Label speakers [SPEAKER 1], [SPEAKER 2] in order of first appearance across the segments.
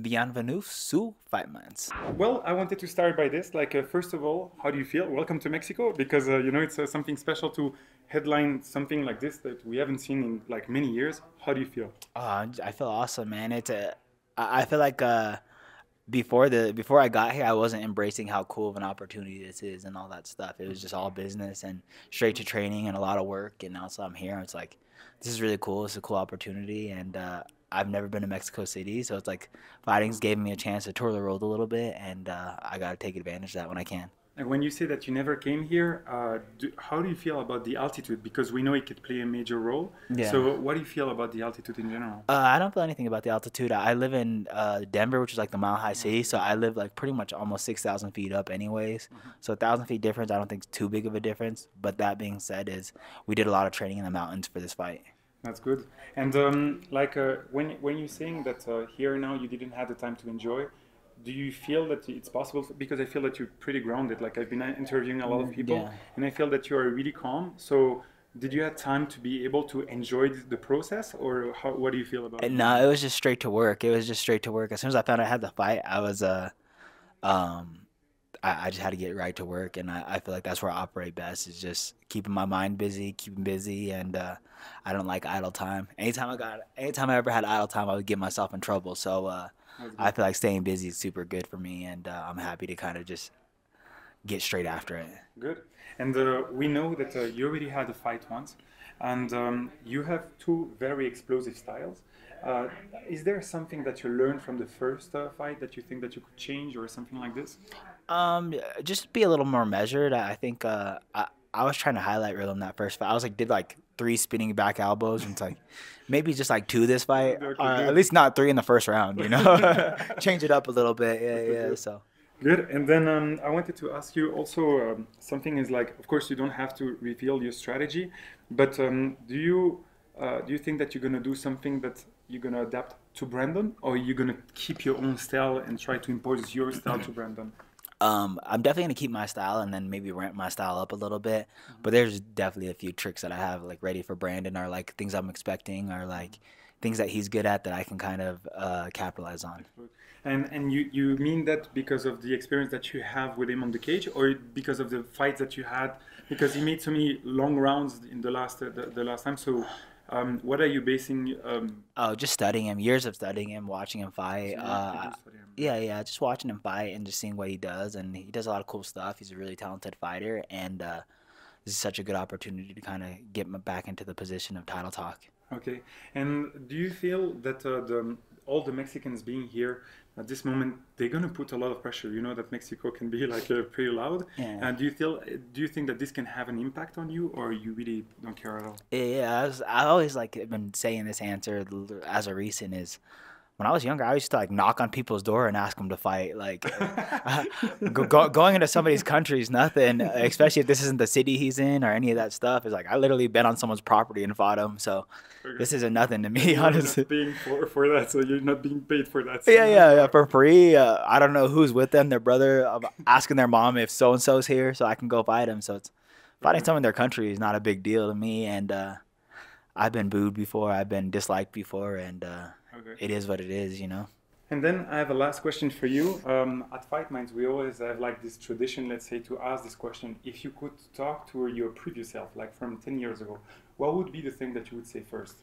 [SPEAKER 1] Bienvenue sous Fight Minds.
[SPEAKER 2] Well, I wanted to start by this. First of all, how do you feel? Welcome to Mexico, because it's something special to headline something like this that we haven't seen in like many years. How do you feel?
[SPEAKER 1] I feel awesome, man. I feel like before I got here, I wasn't embracing how cool of an opportunity this is and all that stuff. It was just all business and straight to training and a lot of work. And now so I'm here. It's like this is really cool. It's a cool opportunity, and I've never been to Mexico City, so it's like fighting's gave me a chance to tour the world a little bit, and I gotta take advantage of that when I can.
[SPEAKER 2] And when you say that you never came here, how do you feel about the altitude? Because we know it could play a major role.
[SPEAKER 1] Yeah.
[SPEAKER 2] So what do you feel about the altitude in general?
[SPEAKER 1] I don't feel anything about the altitude. I live in Denver, which is like the mile high city, so I live like pretty much almost 6,000 feet up, anyways. So 1,000 feet difference, I don't think is too big of a difference. But that being said, is we did a lot of training in the mountains for this fight.
[SPEAKER 2] That's good. And when you're saying that here now you didn't have the time to enjoy, do you feel that it's possible? Because I feel that you're pretty grounded. Like I've been interviewing a lot of people,
[SPEAKER 1] Yeah.
[SPEAKER 2] and I feel that you are really calm. So did you have time to be able to enjoy the process, or what do you feel about it?
[SPEAKER 1] No, it was just straight to work. It was just straight to work. As soon as I found out I had the fight, um, I just had to get right to work, and I feel like that's where I operate best. Is just keeping my mind busy, keeping busy, and I don't like idle time. Anytime I ever had idle time, I would get myself in trouble. So
[SPEAKER 2] That's
[SPEAKER 1] I
[SPEAKER 2] good.
[SPEAKER 1] feel like staying busy is super good for me, and I'm happy to kind of just get straight after it.
[SPEAKER 2] Good. And we know that you already had a fight once, and you have two very explosive styles. Uh, is there something that you learned from the first fight that you think that you could change, or something like this?
[SPEAKER 1] Just be a little more measured. I think I was trying to highlight rhythm that first fight. I was like did like 3 spinning back elbows, and it's like maybe just like 2 this fight,
[SPEAKER 2] Okay,
[SPEAKER 1] at
[SPEAKER 2] good.
[SPEAKER 1] least not 3 in the first round. Change it up a little bit. Yeah,
[SPEAKER 2] Okay,
[SPEAKER 1] yeah.
[SPEAKER 2] good.
[SPEAKER 1] So.
[SPEAKER 2] Good. And then I wanted to ask you also something is like, of course, you don't have to reveal your strategy, but do you think that you're gonna do something that you're gonna adapt to Brandon, or you're gonna keep your own style and try to impose your style to Brandon?
[SPEAKER 1] I'm definitely gonna keep my style and then maybe ramp my style up a little bit. But there's definitely a few tricks that I have like ready for Brandon, or like things I'm expecting, or like things that he's good at that I can kind of capitalize on.
[SPEAKER 2] And you mean that because of the experience that you have with him on the cage, or because of the fights that you had? Because he made so many long rounds in the last time. So what are you basing?
[SPEAKER 1] Oh, just studying him, years of studying him, watching him fight.
[SPEAKER 2] So you do study him.
[SPEAKER 1] Yeah, yeah, just watching him fight and just seeing what he does, and he does a lot of cool stuff. He's a really talented fighter, and this is such a good opportunity to kind of get back into the position of title talk.
[SPEAKER 2] Okay. And do you feel that all the Mexicans being here at this moment, they're gonna put a lot of pressure? You know that Mexico can be like pretty loud.
[SPEAKER 1] Yeah.
[SPEAKER 2] And do you think that this can have an impact on you, or you really don't care at all?
[SPEAKER 1] Yeah, I always like been saying this answer as a recent is when I was younger, I used to like knock on people's door and ask them to fight. Like going into somebody's country is nothing, especially if this isn't the city he's in or any of that stuff. It's like I literally been on someone's property and fought him, so this isn't nothing to me,
[SPEAKER 2] You're
[SPEAKER 1] honestly.
[SPEAKER 2] not paying for that, so you're not being paid for that.
[SPEAKER 1] Yeah, yeah, yeah, for free. I don't know who's with them, their brother. I'm asking their mom if so and so's here, so I can go fight him. So it's fighting someone in their country is not a big deal to me, and I've been booed before, I've been disliked before, and
[SPEAKER 2] Okay.
[SPEAKER 1] it is what it is, you know.
[SPEAKER 2] And then I have a last question for you. At Fight Minds, we always have like this tradition, let's say, to ask this question. If you could talk to your previous self, like from 10 years ago, what would be the thing that you would say first?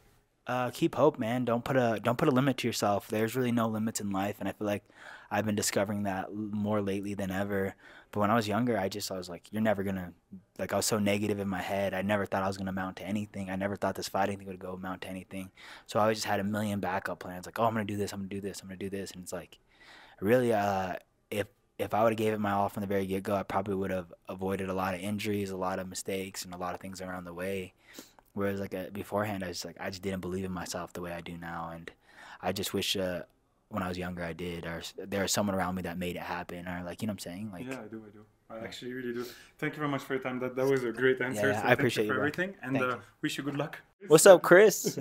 [SPEAKER 1] Keep hope, man. Don't put a limit to yourself. There's really no limits in life, and I feel like I've been discovering that more lately than ever. But when I was younger, I was like, you're never gonna like I was so negative in my head. I never thought I was gonna amount to anything. I never thought this fighting thing would go amount to anything. So I always just had a million backup plans. Like, oh, I'm gonna do this. I'm gonna do this. I'm gonna do this. And it's like, really, if if I would have gave it my all from the very get go, I probably would have avoided a lot of injuries, a lot of mistakes, and a lot of things around the way. Whereas like beforehand, I just didn't believe in myself the way I do now, and I just wish when I was younger I did, or there was someone around me that made it happen, or like you know what I'm saying, like
[SPEAKER 2] Yeah, I do. I do. I
[SPEAKER 1] yeah,
[SPEAKER 2] actually really do. Thank you very much for your time. That was a great
[SPEAKER 1] yeah,
[SPEAKER 2] answer.
[SPEAKER 1] yeah,
[SPEAKER 2] So
[SPEAKER 1] I
[SPEAKER 2] thank you
[SPEAKER 1] appreciate you,
[SPEAKER 2] for
[SPEAKER 1] bro.
[SPEAKER 2] everything, and
[SPEAKER 1] Thank you.
[SPEAKER 2] wish you good luck.
[SPEAKER 1] What's up, Chris?